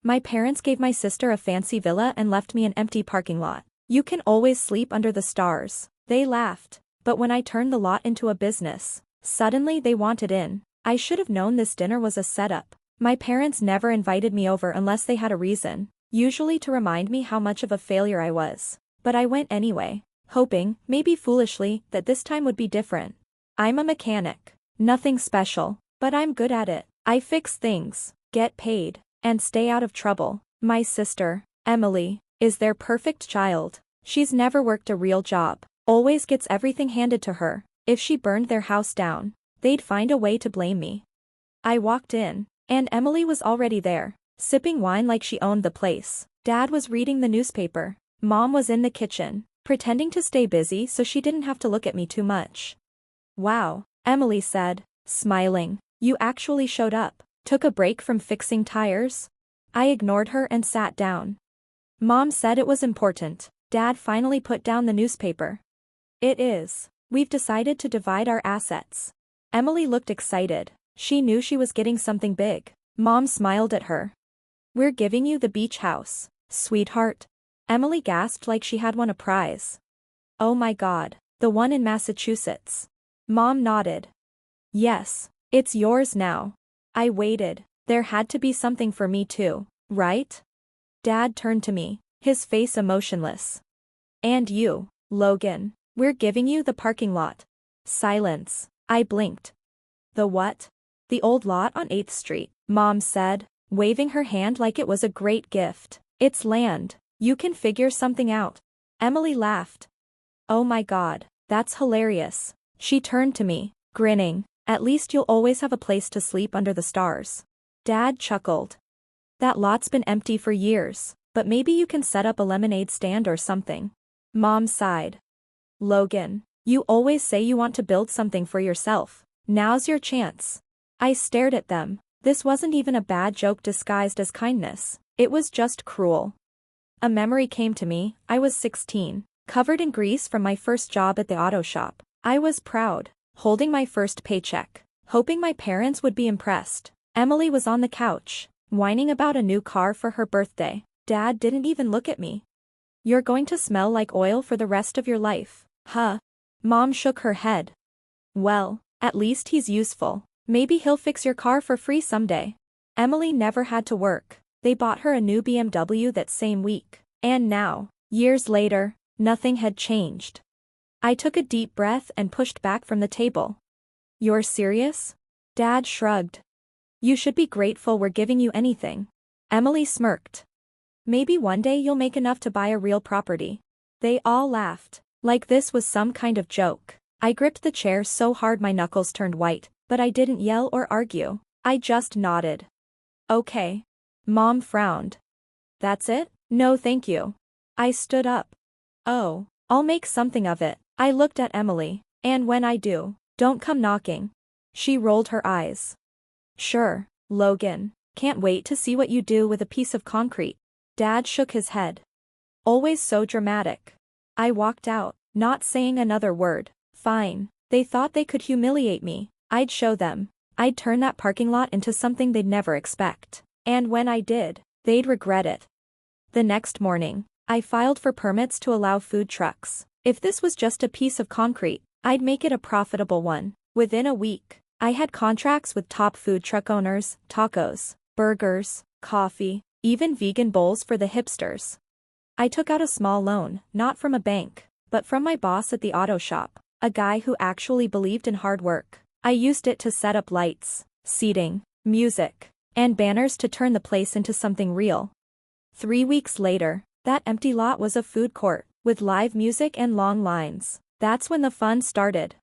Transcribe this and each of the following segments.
My parents gave my sister a fancy villa and left me an empty parking lot. You can always sleep under the stars. They laughed. But when I turned the lot into a business, suddenly they wanted in. I should have known this dinner was a setup. My parents never invited me over unless they had a reason, usually to remind me how much of a failure I was. But I went anyway, hoping, maybe foolishly, that this time would be different. I'm a mechanic. Nothing special, but I'm good at it. I fix things, get paid, and stay out of trouble. My sister, Emily, is their perfect child. She's never worked a real job, always gets everything handed to her. If she burned their house down, they'd find a way to blame me. I walked in, and Emily was already there, sipping wine like she owned the place. Dad was reading the newspaper. Mom was in the kitchen, pretending to stay busy so she didn't have to look at me too much. Wow, Emily said, smiling. You actually showed up. Took a break from fixing tires? I ignored her and sat down. Mom said it was important. Dad finally put down the newspaper. It is. We've decided to divide our assets. Emily looked excited. She knew she was getting something big. Mom smiled at her. We're giving you the beach house, sweetheart. Emily gasped like she had won a prize. Oh my God, the one in Massachusetts. Mom nodded. Yes, it's yours now. I waited. There had to be something for me too, right? Dad turned to me, his face emotionless. And you, Logan, we're giving you the parking lot. Silence. I blinked. The what? The old lot on 8th Street, Mom said, waving her hand like it was a great gift. It's land. You can figure something out. Emily laughed. Oh my God, that's hilarious. She turned to me, grinning. At least you'll always have a place to sleep under the stars. Dad chuckled. That lot's been empty for years, but maybe you can set up a lemonade stand or something. Mom sighed. Logan, you always say you want to build something for yourself. Now's your chance. I stared at them. This wasn't even a bad joke disguised as kindness. It was just cruel. A memory came to me. I was 16, covered in grease from my first job at the auto shop. I was proud, holding my first paycheck, hoping my parents would be impressed. Emily was on the couch, whining about a new car for her birthday. Dad didn't even look at me. You're going to smell like oil for the rest of your life. Huh? Mom shook her head. Well, at least he's useful. Maybe he'll fix your car for free someday. Emily never had to work. They bought her a new BMW that same week. And now, years later, nothing had changed. I took a deep breath and pushed back from the table. You're serious? Dad shrugged. You should be grateful we're giving you anything. Emily smirked. Maybe one day you'll make enough to buy a real property. They all laughed, like this was some kind of joke. I gripped the chair so hard my knuckles turned white, but I didn't yell or argue. I just nodded. Okay. Mom frowned. That's it? No thank you. I stood up. Oh, I'll make something of it. I looked at Emily. And when I do, don't come knocking. She rolled her eyes. Sure, Logan. Can't wait to see what you do with a piece of concrete. Dad shook his head. Always so dramatic. I walked out, not saying another word. Fine. They thought they could humiliate me. I'd show them. I'd turn that parking lot into something they'd never expect. And when I did, they'd regret it. The next morning, I filed for permits to allow food trucks. If this was just a piece of concrete, I'd make it a profitable one. Within a week, I had contracts with top food truck owners, tacos, burgers, coffee, even vegan bowls for the hipsters. I took out a small loan, not from a bank, but from my boss at the auto shop, a guy who actually believed in hard work. I used it to set up lights, seating, music, and banners to turn the place into something real. 3 weeks later, that empty lot was a food court, with live music and long lines. That's when the fun started.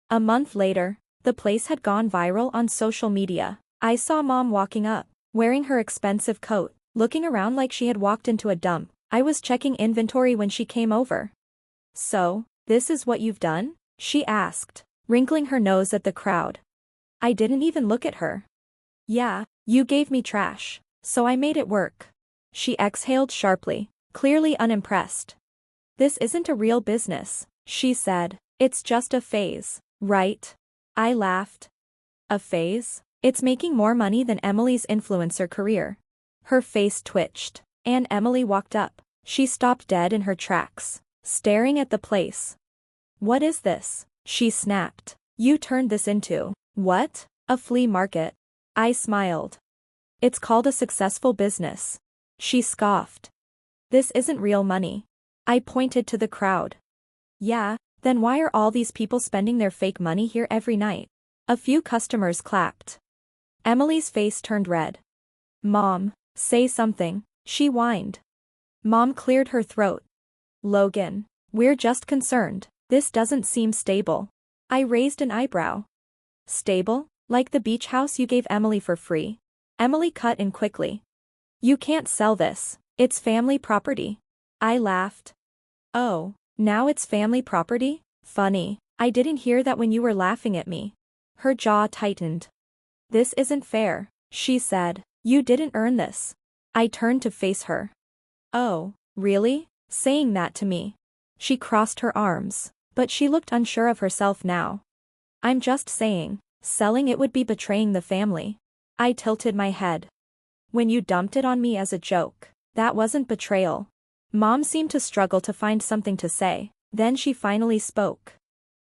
A month later, the place had gone viral on social media. I saw Mom walking up, wearing her expensive coat, looking around like she had walked into a dump. I was checking inventory when she came over. So, this is what you've done? She asked, wrinkling her nose at the crowd. I didn't even look at her. Yeah, you gave me trash, so I made it work. She exhaled sharply, clearly unimpressed. This isn't a real business, she said. It's just a phase, right? I laughed. A phase? It's making more money than Emily's influencer career. Her face twitched. And Emily walked up. She stopped dead in her tracks, staring at the place. "What is this?" she snapped. "You turned this into, what? A flea market?" I smiled. "It's called a successful business." She scoffed. "This isn't real money." I pointed to the crowd. "Yeah, then why are all these people spending their fake money here every night?" A few customers clapped. Emily's face turned red. "Mom, say something," she whined. Mom cleared her throat. "Logan, we're just concerned. This doesn't seem stable." I raised an eyebrow. "Stable? Like the beach house you gave Emily for free?" Emily cut in quickly. "You can't sell this. It's family property." I laughed. "Oh, now it's family property? Funny, I didn't hear that when you were laughing at me." Her jaw tightened. "This isn't fair," she said. "You didn't earn this." I turned to face her. "Oh, really? Saying that to me?" She crossed her arms, but she looked unsure of herself now. "I'm just saying, selling it would be betraying the family." I tilted my head. "When you dumped it on me as a joke, that wasn't betrayal." Mom seemed to struggle to find something to say, then she finally spoke.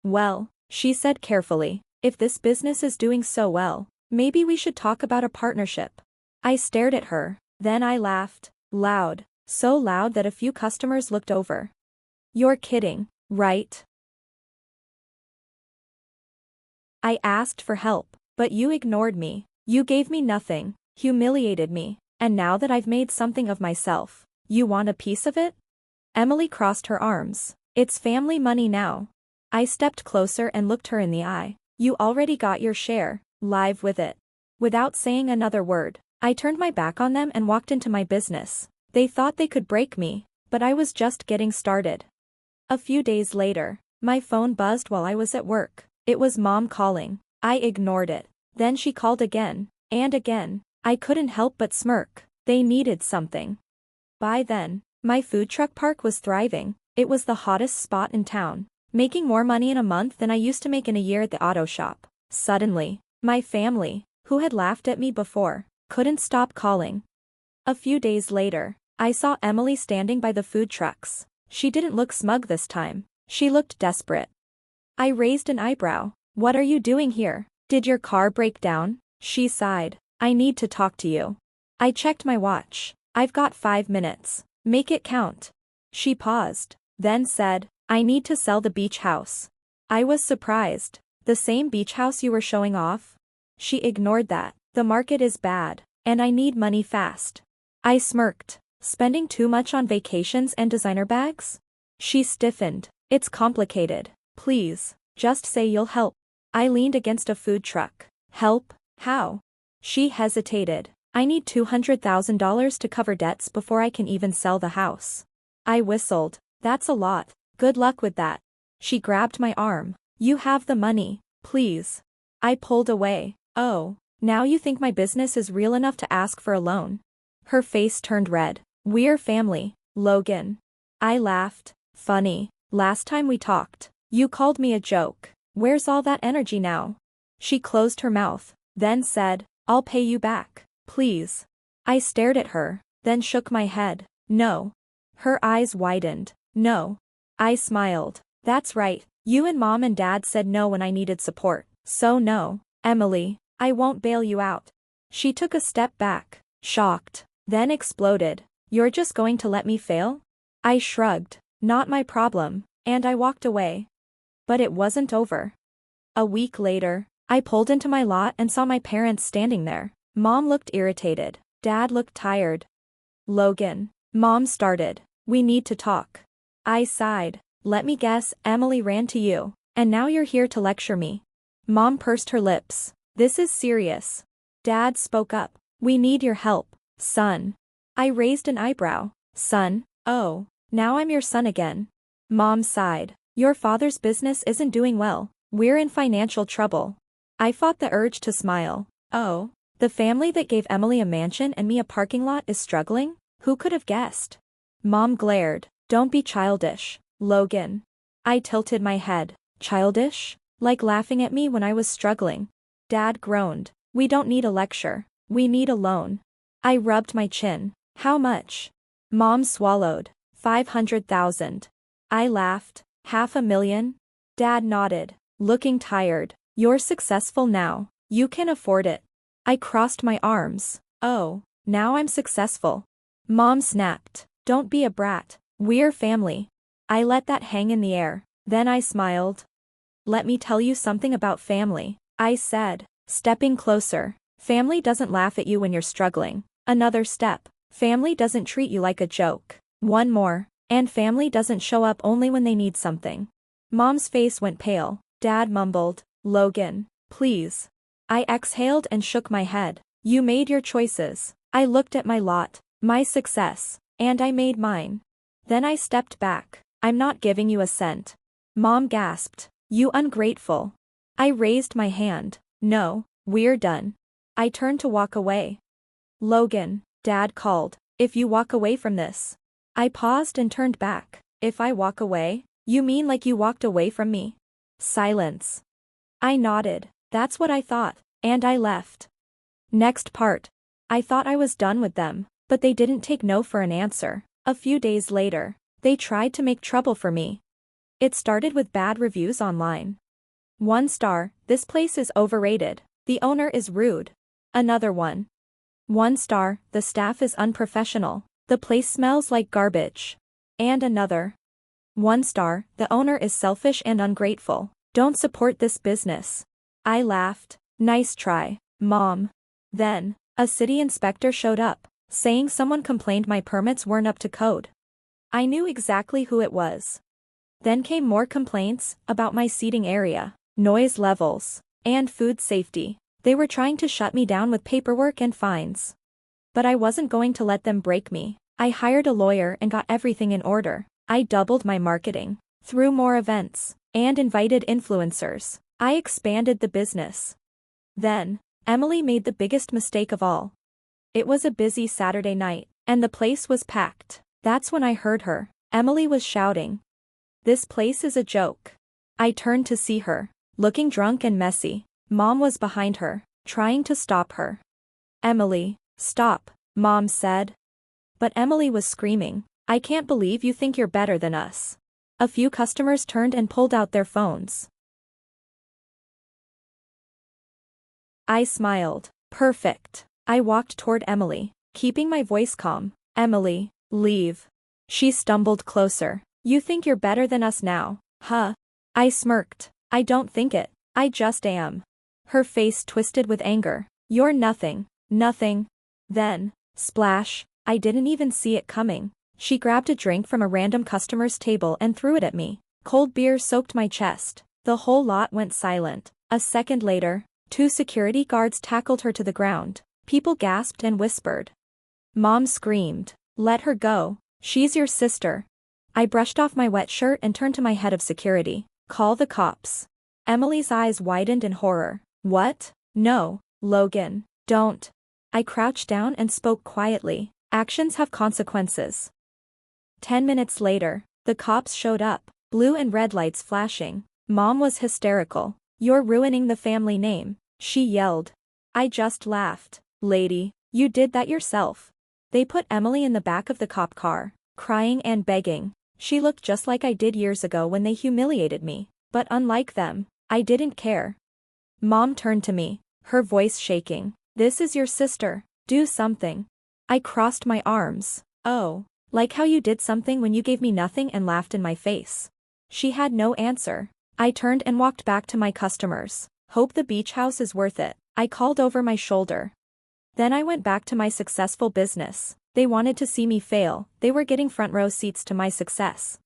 "Well," she said carefully, "if this business is doing so well, maybe we should talk about a partnership." I stared at her, then I laughed, loud, so loud that a few customers looked over. "You're kidding, right?" I asked for help, but you ignored me. You gave me nothing, humiliated me, and now that I've made something of myself, you want a piece of it? Emily crossed her arms. "It's family money now." I stepped closer and looked her in the eye. "You already got your share, live with it." Without saying another word, I turned my back on them and walked into my business. They thought they could break me, but I was just getting started. A few days later, my phone buzzed while I was at work. It was Mom calling. I ignored it. Then she called again, and again. I couldn't help but smirk. They needed something. By then, my food truck park was thriving. It was the hottest spot in town, making more money in a month than I used to make in a year at the auto shop. Suddenly, my family, who had laughed at me before, couldn't stop calling. A few days later, I saw Emily standing by the food trucks. She didn't look smug this time. She looked desperate. I raised an eyebrow. "What are you doing here? Did your car break down?" She sighed. "I need to talk to you." I checked my watch. "I've got 5 minutes. Make it count." She paused, then said, "I need to sell the beach house." I was surprised. "The same beach house you were showing off?" She ignored that. "The market is bad, and I need money fast." I smirked. "Spending too much on vacations and designer bags?" She stiffened. "It's complicated. Please, just say you'll help." I leaned against a food truck. "Help? How?" She hesitated. "I need $200,000 to cover debts before I can even sell the house." I whistled. "That's a lot. Good luck with that." She grabbed my arm. "You have the money, please." I pulled away. "Oh, now you think my business is real enough to ask for a loan?" Her face turned red. "We're family, Logan." I laughed. "Funny, last time we talked, you called me a joke. Where's all that energy now?" She closed her mouth, then said, "I'll pay you back, please." I stared at her, then shook my head. "No." Her eyes widened. "No." I smiled. "That's right. You and Mom and Dad said no when I needed support, so no. Emily, I won't bail you out." She took a step back, shocked, then exploded. "You're just going to let me fail?" I shrugged. "Not my problem," and I walked away. But it wasn't over. A week later, I pulled into my lot and saw my parents standing there. Mom looked irritated. Dad looked tired. "Logan," Mom started, "we need to talk." I sighed. "Let me guess, Emily ran to you, and now you're here to lecture me." Mom pursed her lips. "This is serious." Dad spoke up. "We need your help, son." I raised an eyebrow. "Son? Oh, now I'm your son again." Mom sighed. "Your father's business isn't doing well. We're in financial trouble." I fought the urge to smile. "Oh, the family that gave Emily a mansion and me a parking lot is struggling? Who could have guessed?" Mom glared. "Don't be childish, Logan." I tilted my head. "Childish? Like laughing at me when I was struggling?" Dad groaned. "We don't need a lecture. We need a loan." I rubbed my chin. How much? Mom swallowed. 500,000. I laughed. 500,000? Dad nodded, looking tired. You're successful now. You can afford it. I crossed my arms. Oh, now I'm successful. Mom snapped. Don't be a brat. We're family. I let that hang in the air. Then I smiled. Let me tell you something about family, I said, stepping closer. Family doesn't laugh at you when you're struggling. Another step. Family doesn't treat you like a joke. One more. And family doesn't show up only when they need something. Mom's face went pale. Dad mumbled, Logan, please. I exhaled and shook my head. You made your choices. I looked at my lot, my success, and I made mine. Then I stepped back. I'm not giving you a cent. Mom gasped. You ungrateful. I raised my hand. No, we're done. I turned to walk away. Logan, Dad called. If you walk away from this. I paused and turned back. If I walk away? You mean like you walked away from me? Silence. I nodded. That's what I thought, and I left. Next part. I thought I was done with them, but they didn't take no for an answer. A few days later, they tried to make trouble for me. It started with bad reviews online. 1 star, this place is overrated. The owner is rude. Another one. 1 star, the staff is unprofessional. The place smells like garbage. And another. 1 star, the owner is selfish and ungrateful. Don't support this business. I laughed. Nice try, Mom. Then, a city inspector showed up, saying someone complained my permits weren't up to code. I knew exactly who it was. Then came more complaints about my seating area, noise levels, and food safety. They were trying to shut me down with paperwork and fines. But I wasn't going to let them break me. I hired a lawyer and got everything in order. I doubled my marketing, threw more events, and invited influencers. I expanded the business. Then, Emily made the biggest mistake of all. It was a busy Saturday night, and the place was packed. That's when I heard her. Emily was shouting. This place is a joke. I turned to see her, looking drunk and messy. Mom was behind her, trying to stop her. Emily, stop, Mom said. But Emily was screaming. I can't believe you think you're better than us. A few customers turned and pulled out their phones. I smiled. Perfect. I walked toward Emily, keeping my voice calm. Emily, leave. She stumbled closer. You think you're better than us now, huh? I smirked. I don't think it. I just am. Her face twisted with anger. You're nothing. Nothing. Then, splash, I didn't even see it coming. She grabbed a drink from a random customer's table and threw it at me. Cold beer soaked my chest. The whole lot went silent. A second later, 2 security guards tackled her to the ground. People gasped and whispered. Mom screamed. Let her go. She's your sister. I brushed off my wet shirt and turned to my head of security. Call the cops. Emily's eyes widened in horror. What? No, Logan, don't. I crouched down and spoke quietly. Actions have consequences. 10 minutes later, the cops showed up, blue and red lights flashing. Mom was hysterical. You're ruining the family name, she yelled. I just laughed. Lady, you did that yourself. They put Emily in the back of the cop car, crying and begging. She looked just like I did years ago when they humiliated me. But unlike them, I didn't care. Mom turned to me, her voice shaking. This is your sister. Do something. I crossed my arms. Oh, like how you did something when you gave me nothing and laughed in my face. She had no answer. I turned and walked back to my customers. Hope the beach house is worth it, I called over my shoulder. Then I went back to my successful business. They wanted to see me fail. They were getting front row seats to my success.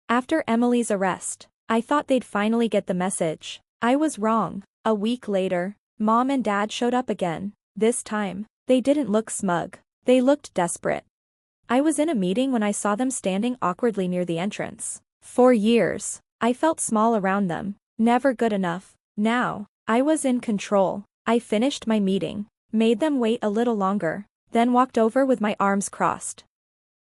After Emily's arrest, I thought they'd finally get the message. I was wrong. A week later, Mom and Dad showed up again. This time, they didn't look smug. They looked desperate. I was in a meeting when I saw them standing awkwardly near the entrance. For years, I felt small around them. Never good enough. Now, I was in control. I finished my meeting, made them wait a little longer, then walked over with my arms crossed.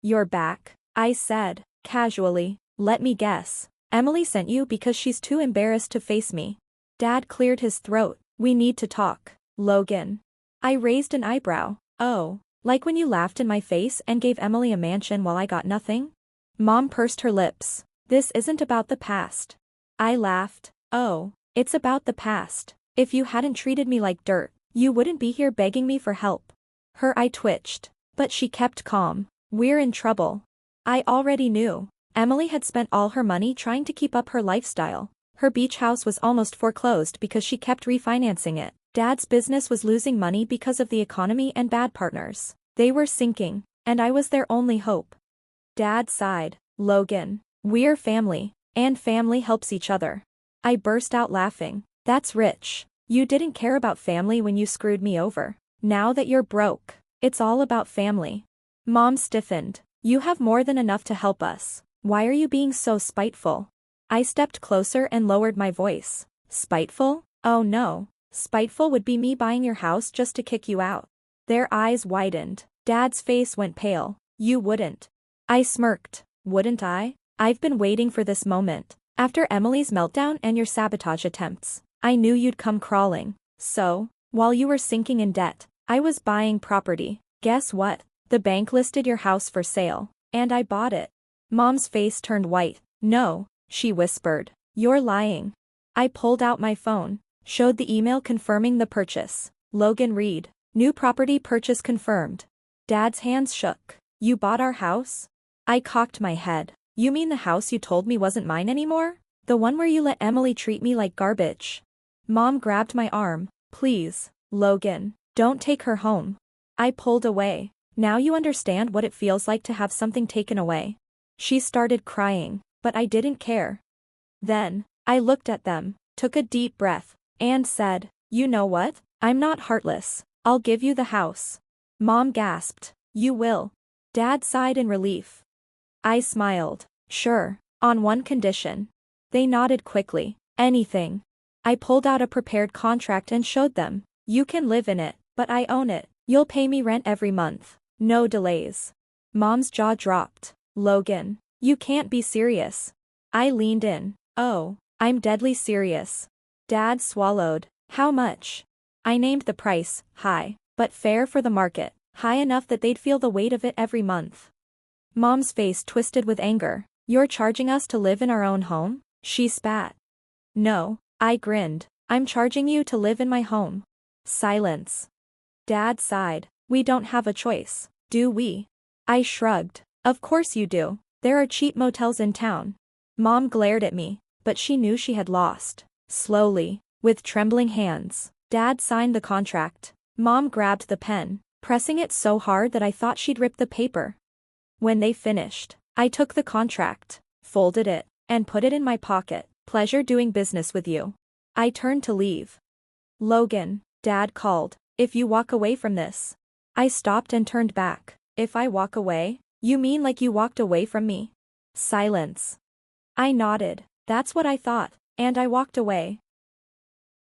You're back, I said, casually. Let me guess. Emily sent you because she's too embarrassed to face me. Dad cleared his throat. We need to talk, Logan. I raised an eyebrow. Oh, Like when you laughed in my face and gave Emily a mansion while I got nothing? Mom pursed her lips. This isn't about the past. I laughed. Oh, it's about the past. If you hadn't treated me like dirt, you wouldn't be here begging me for help. Her eye twitched, but she kept calm. We're in trouble. I already knew. Emily had spent all her money trying to keep up her lifestyle. Her beach house was almost foreclosed because she kept refinancing it. Dad's business was losing money because of the economy and bad partners. They were sinking, and I was their only hope. Dad sighed. Logan, we're family, and family helps each other. I burst out laughing. That's rich. You didn't care about family when you screwed me over. Now that you're broke, it's all about family. Mom stiffened. You have more than enough to help us. Why are you being so spiteful? I stepped closer and lowered my voice. Spiteful? Oh no. Spiteful would be me buying your house just to kick you out. Their eyes widened. Dad's face went pale. You wouldn't. I smirked. Wouldn't I? I've been waiting for this moment. After Emily's meltdown and your sabotage attempts, I knew you'd come crawling. So, while you were sinking in debt, I was buying property. Guess what? The bank listed your house for sale, and I bought it. Mom's face turned white. No, she whispered. You're lying. I pulled out my phone, showed the email confirming the purchase. Logan Reed. New property purchase confirmed. Dad's hands shook. You bought our house? I cocked my head. You mean the house you told me wasn't mine anymore? The one where you let Emily treat me like garbage? Mom grabbed my arm. Please, Logan, don't take her home. I pulled away. Now you understand what it feels like to have something taken away. She started crying, but I didn't care. Then, I looked at them, took a deep breath, and said, you know what? I'm not heartless. I'll give you the house. Mom gasped. You will. Dad sighed in relief. I smiled. Sure, on one condition. They nodded quickly. Anything. I pulled out a prepared contract and showed them. You can live in it, but I own it. You'll pay me rent every month. No delays. Mom's jaw dropped. Logan, you can't be serious. I leaned in. Oh, I'm deadly serious. Dad swallowed. How much? I named the price, high, but fair for the market, high enough that they'd feel the weight of it every month. Mom's face twisted with anger. You're charging us to live in our own home? She spat. No, I grinned. I'm charging you to live in my home. Silence. Dad sighed. We don't have a choice, do we? I shrugged. Of course you do. There are cheap motels in town. Mom glared at me, but she knew she had lost. Slowly, with trembling hands, Dad signed the contract. Mom grabbed the pen, pressing it so hard that I thought she'd rip the paper. When they finished, I took the contract, folded it, and put it in my pocket. Pleasure doing business with you. I turned to leave. Logan, Dad called. If you walk away from this. I stopped and turned back. If I walk away? You mean like you walked away from me? Silence. I nodded. That's what I thought, and I walked away.